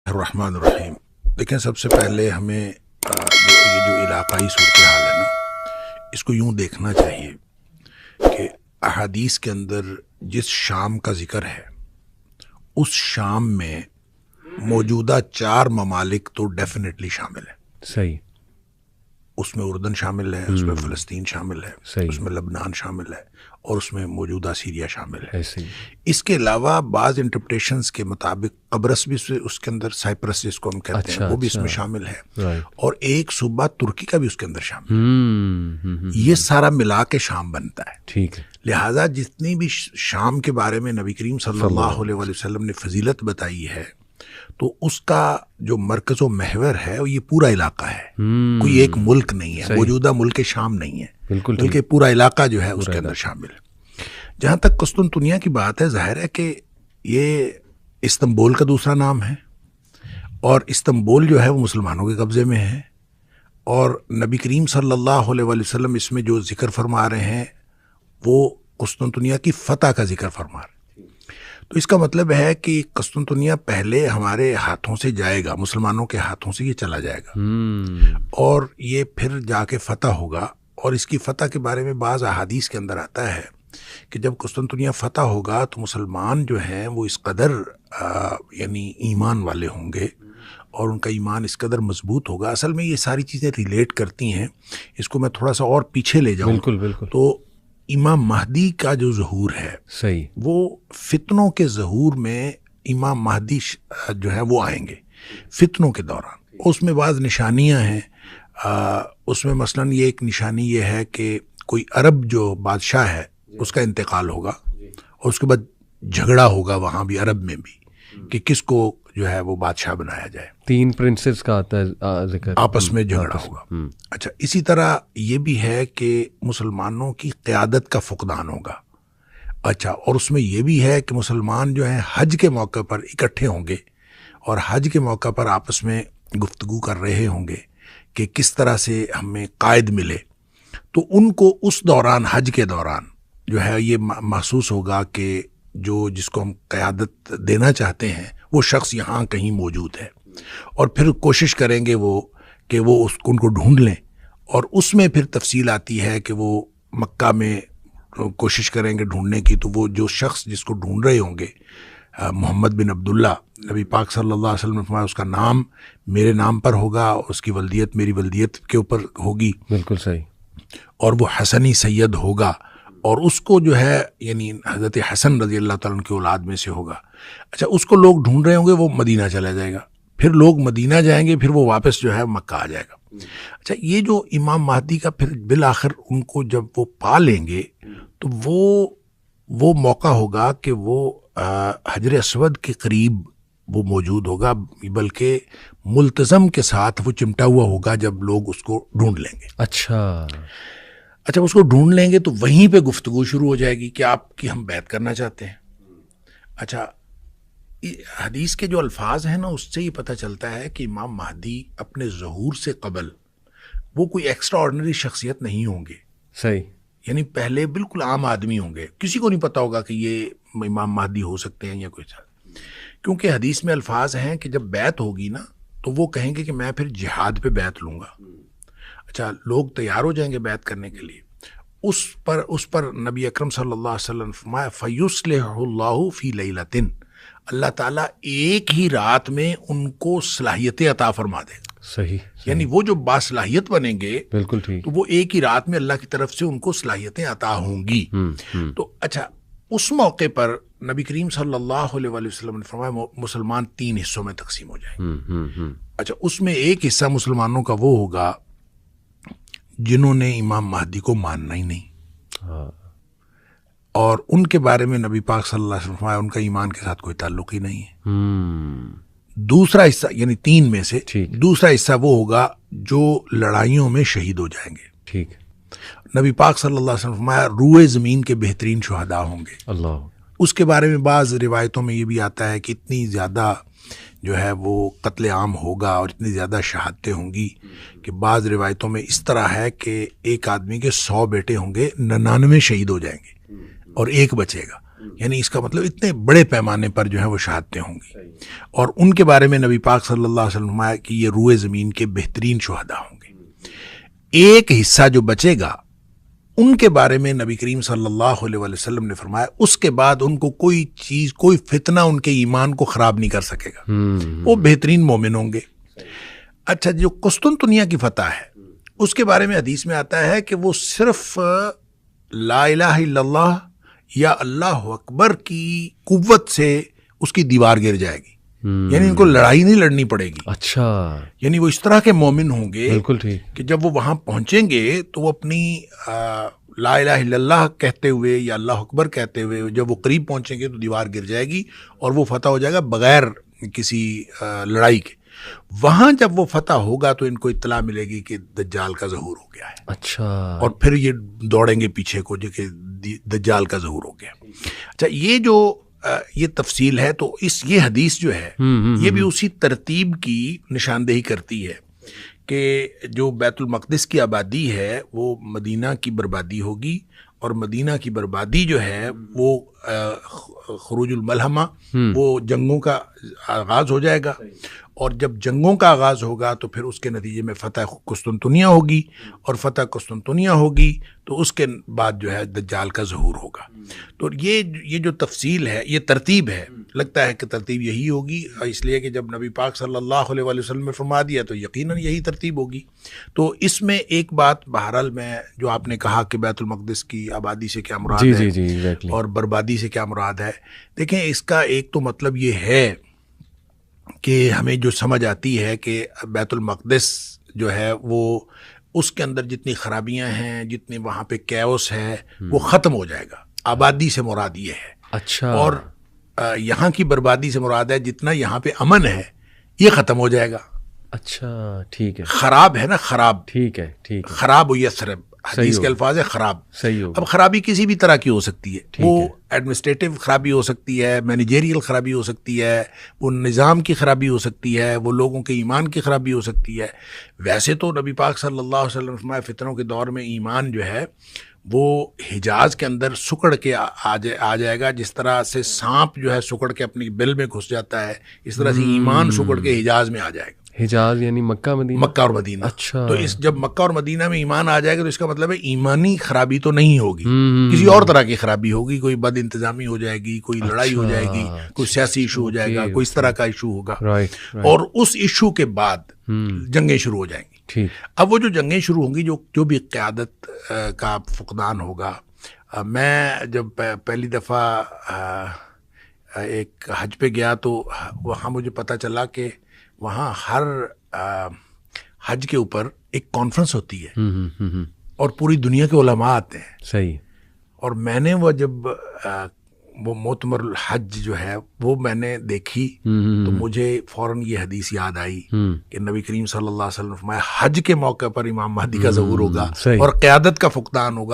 الرحمن الرحیم. دیکھیں، سب سے پہلے ہمیں یہ جو علاقائی صورتحال ہے نا، اس کو یوں دیکھنا چاہیے کہ احادیث کے اندر جس شام کا ذکر ہے اس شام میں موجودہ 4 ممالک تو ڈیفینیٹلی شامل ہیں. صحیح. اس میں اردن شامل ہے، اس میں فلسطین شامل ہے، صحیح. اس میں لبنان شامل ہے، اور اس میں موجودہ سیریا شامل ہے. ایسے ہی. اس کے علاوہ بعض انٹرپریٹیشنز کے مطابق قبرص بھی اس کے اندر، سائپرس جس کو ہم کہتے ہیں، وہ بھی اس میں شامل ہے، اور ایک صوبہ ترکی کا بھی اس کے اندر شامل ہے. یہ سارا ملا کے شام بنتا ہے. ٹھیک ہے. لہٰذا جتنی بھی شام کے بارے میں نبی کریم صلی اللہ علیہ وسلم نے فضیلت بتائی ہے، تو اس کا جو مرکز و محور ہے وہ یہ پورا علاقہ ہے. کوئی ایک ملک نہیں ہے، موجودہ ملک شام نہیں ہے، بلکہ پورا علاقہ جو ہے اس کے اندر شامل ہے. جہاں تک قسطنطنیہ کی بات ہے، ظاہر ہے کہ یہ استنبول کا دوسرا نام ہے، اور استنبول جو ہے وہ مسلمانوں کے قبضے میں ہے، اور نبی کریم صلی اللہ علیہ وسلم اس میں جو ذکر فرما رہے ہیں وہ قسطنطنیہ کی فتح کا ذکر فرما رہے ہیں. تو اس کا مطلب ہے کہ قسطنطنیہ پہلے ہمارے ہاتھوں سے جائے گا، مسلمانوں کے ہاتھوں سے یہ چلا جائے گا، اور یہ پھر جا کے فتح ہوگا. اور اس کی فتح کے بارے میں بعض احادیث کے اندر آتا ہے کہ جب قسطنطنیہ فتح ہوگا تو مسلمان جو ہیں وہ اس قدر یعنی ایمان والے ہوں گے، اور ان کا ایمان اس قدر مضبوط ہوگا. اصل میں یہ ساری چیزیں ریلیٹ کرتی ہیں. اس کو میں تھوڑا سا اور پیچھے لے جاؤں تو امام مہدی کا جو ظہور ہے، صحیح، وہ فتنوں کے ظہور میں امام مہدی جو ہے وہ آئیں گے فتنوں کے دوران. اس میں بعض نشانیاں ہیں. اس میں مثلاً یہ ایک نشانی یہ ہے کہ کوئی عرب جو بادشاہ ہے اس کا انتقال ہوگا، اور اس کے بعد جھگڑا ہوگا وہاں بھی، عرب میں بھی، کہ کس کو جو ہے وہ بادشاہ بنایا جائے. 3 پرنسز کا آتا ہے ذکر، آپس میں جھگڑا ہوگا. اچھا، اسی طرح یہ بھی ہے کہ مسلمانوں کی قیادت کا فقدان ہوگا. اچھا، اور اس میں یہ بھی ہے کہ مسلمان جو ہیں حج کے موقع پر اکٹھے ہوں گے، اور حج کے موقع پر آپس میں گفتگو کر رہے ہوں گے کہ کس طرح سے ہمیں قائد ملے. تو ان کو اس دوران، حج کے دوران جو ہے یہ محسوس ہوگا کہ جس کو ہم قیادت دینا چاہتے ہیں وہ شخص یہاں کہیں موجود ہے، اور پھر کوشش کریں گے کہ وہ ان کو ڈھونڈ لیں. اور اس میں پھر تفصیل آتی ہے کہ وہ مکہ میں کوشش کریں گے ڈھونڈنے کی. تو وہ جو شخص جس کو ڈھونڈ رہے ہوں گے، محمد بن عبداللہ، نبی پاک صلی اللہ علیہ وسلم نے فرمایا اس کا نام میرے نام پر ہوگا، اس کی ولدیت میری ولدیت کے اوپر ہوگی. بالکل صحیح. اور وہ حسنی سید ہوگا، اور اس کو جو ہے یعنی حضرت حسن رضی اللہ تعالیٰ عنہ کی اولاد میں سے ہوگا. اچھا، اس کو لوگ ڈھونڈ رہے ہوں گے، وہ مدینہ چلا جائے گا، پھر لوگ مدینہ جائیں گے، پھر وہ واپس جو ہے مکہ آ جائے گا. اچھا، یہ جو امام مہدی کا پھر بالآخر ان کو جب وہ پا لیں گے تو وہ موقع ہوگا کہ وہ حجر اسود کے قریب وہ موجود ہوگا، بلکہ ملتزم کے ساتھ وہ چمٹا ہوا ہوگا جب لوگ اس کو ڈھونڈ لیں گے. اچھا، اس کو ڈھونڈ لیں گے تو وہیں پہ گفتگو شروع ہو جائے گی کہ آپ کی ہم بیعت کرنا چاہتے ہیں. اچھا، حدیث کے جو الفاظ ہیں نا، اس سے یہ پتہ چلتا ہے کہ امام مہدی اپنے ظہور سے قبل وہ کوئی ایکسٹرا آرڈنری شخصیت نہیں ہوں گے. صحیح. یعنی پہلے بالکل عام آدمی ہوں گے، کسی کو نہیں پتا ہوگا کہ یہ امام مہدی ہو سکتے ہیں یا کوئی ساتھ. کیونکہ حدیث میں الفاظ ہیں کہ جب بیعت ہوگی نا تو وہ کہیں گے کہ میں پھر جہاد پہ بیعت لوں گا. اچھا، لوگ تیار ہو جائیں گے بیعت کرنے کے لیے. اس پر نبی اکرم صلی اللہ علیہ وسلم فرمایا فَيُصْلِحُ اللَّهُ فِي لَيْلَةٍ، اللہ تعالیٰ ایک ہی رات میں ان کو صلاحیتیں عطا فرما دے گا. صحیح. یعنی وہ جو باصلاحیت بنیں گے، بالکل ٹھیک، تو وہ ایک ہی رات میں اللہ کی طرف سے ان کو صلاحیتیں عطا ہوں گی. تو اچھا، اس موقع پر نبی کریم صلی اللہ علیہ وسلم نے فرمایا مسلمان 3 حصوں میں تقسیم ہو جائیں. اچھا، اس میں ایک حصہ مسلمانوں کا وہ ہوگا جنہوں نے امام مہدی کو ماننا ہی نہیں، اور ان کے بارے میں نبی پاک صلی اللہ علیہ وسلم فرمایا ان کا ایمان کے ساتھ کوئی تعلق ہی نہیں ہے. دوسرا حصہ یعنی 3 میں سے دوسرا حصہ وہ ہوگا جو لڑائیوں میں شہید ہو جائیں گے. ٹھیک. نبی پاک صلی اللہ علیہ وسلم فرمایا روئے زمین کے بہترین شہداء ہوں گے. اللہ. اس کے بارے میں بعض روایتوں میں یہ بھی آتا ہے کہ اتنی زیادہ جو ہے وہ قتل عام ہوگا اور اتنی زیادہ شہادتیں ہوں گی کہ بعض روایتوں میں اس طرح ہے کہ ایک آدمی کے 100 بیٹے ہوں گے، 99 شہید ہو جائیں گے اور ایک بچے گا. یعنی اس کا مطلب اتنے بڑے پیمانے پر جو ہے وہ شہادتیں ہوں گی، اور ان کے بارے میں نبی پاک صلی اللہ علیہ وسلم نے فرمایا کہ یہ روئے زمین کے بہترین شہداء ہوں گے۔ ایک حصہ جو بچے گا ان کے بارے میں نبی کریم صلی اللہ علیہ وسلم نے فرمایا اس کے بعد ان کو کوئی چیز، کوئی فتنہ ان کے ایمان کو خراب نہیں کر سکے گا، وہ بہترین مومن ہوں گے۔ اچھا، جو قسطنطنیہ کی فتح ہے اس کے بارے میں حدیث میں آتا ہے کہ وہ صرف لا الہ الا اللہ یا اللہ اکبر کی قوت سے اس کی دیوار گر جائے گی، یعنی ان کو لڑائی نہیں لڑنی پڑے گی۔ اچھا، یعنی وہ اس طرح کے مومن ہوں گے بالکل ٹھیک کہ جب وہ وہاں پہنچیں گے تو وہ اپنی لا الہ الا اللہ کہتے ہوئے یا اللہ اکبر کہتے ہوئے جب وہ قریب پہنچیں گے تو دیوار گر جائے گی اور وہ فتح ہو جائے گا بغیر کسی لڑائی کے۔ وہاں جب وہ فتح ہوگا تو ان کو اطلاع ملے گی کہ دجال کا ظہور ہو گیا ہے، اچھا، اور پھر یہ دوڑیں گے پیچھے کو جو کہ دجال کا ظہور ہو گیا۔ اچھا، یہ جو یہ تفصیل ہے تو یہ حدیث جو ہے یہ بھی اسی ترتیب کی نشاندہی کرتی ہے کہ جو بیت المقدس کی آبادی ہے وہ مدینہ کی بربادی ہوگی، اور مدینہ کی بربادی جو ہے وہ خروج الملحمہ، وہ جنگوں کا آغاز ہو جائے گا، اور جب جنگوں کا آغاز ہوگا تو پھر اس کے نتیجے میں فتح قسطنطنیہ ہوگی، اور فتح قسطنطنیہ ہوگی تو اس کے بعد جو ہے دجال کا ظہور ہوگا۔ تو یہ جو تفصیل ہے، یہ ترتیب ہے، لگتا ہے کہ ترتیب یہی ہوگی، اس لیے کہ جب نبی پاک صلی اللہ علیہ وسلم نے فرما دیا تو یقیناً یہی ترتیب ہوگی۔ تو اس میں ایک بات بہرحال میں جو آپ نے کہا کہ بیت المقدس کی آبادی سے کیا مراد ہے exactly. اور بربادی سے کیا مراد ہے، دیکھیں اس کا ایک تو مطلب یہ ہے کہ ہمیں جو سمجھ آتی ہے کہ بیت المقدس جو ہے وہ اس کے اندر جتنی خرابیاں ہیں، جتنے وہاں پہ کیوس ہے، وہ ختم ہو جائے گا۔ آبادی سے مراد یہ ہے، اچھا، اور یہاں کی بربادی سے مراد ہے جتنا یہاں پہ امن ہے یہ ختم ہو جائے گا۔ اچھا، ٹھیک ہے، خراب ہے نا، خراب، ٹھیک ہے، ٹھیک ہے، خراب یثرب، حدیث کے الفاظ ہے خراب۔ صحیح ہوگا۔ اب خرابی کسی بھی طرح کی ہو سکتی ہے، وہ ایڈمنسٹریٹو خرابی ہو سکتی ہے، مینیجریل خرابی ہو سکتی ہے، وہ نظام کی خرابی ہو سکتی ہے، وہ لوگوں کے ایمان کی خرابی ہو سکتی ہے۔ ویسے تو نبی پاک صلی اللہ علیہ وسلم فرمایا فتنوں کے دور میں ایمان جو ہے وہ حجاز کے اندر سکڑ کے آ جائے گا، جس طرح سے سانپ جو ہے سکڑ کے اپنی بل میں گھس جاتا ہے، اس طرح سے ایمان سکڑ کے حجاز میں آ جائے گا۔ حجاز یعنی مکہ مدینہ، مکہ اور مدینہ۔ اچھا، تو جب مکہ اور مدینہ میں ایمان آ جائے گا تو اس کا مطلب ہے ایمانی خرابی تو نہیں ہوگی، کسی اور طرح کی خرابی ہوگی، کوئی بد انتظامی ہو جائے گی، کوئی لڑائی ہو جائے گی، کوئی سیاسی ایشو ہو جائے گا، کوئی اس طرح کا ایشو ہوگا، اور اس ایشو کے بعد جنگیں شروع ہو جائیں گی۔ اب وہ جو جنگیں شروع ہوں گی، جو بھی قیادت کا فقدان ہوگا۔ میں جب پہلی دفعہ ایک حج پہ گیا تو وہاں مجھے پتہ چلا کہ وہاں ہر حج کے اوپر ایک کانفرنس ہوتی ہے اور پوری دنیا کے علماء آتے ہیں۔ صحیح۔ اور میں نے وہ جب وہ معتمر الحج جو ہے وہ میں نے دیکھی تو مجھے فوراً یہ حدیث یاد آئی کہ نبی کریم صلی اللہ علیہ وسلم نے فرمایا حج کے موقع پر امام مہدی کا ظہور ہوگا اور قیادت کا فقدان ہوگا۔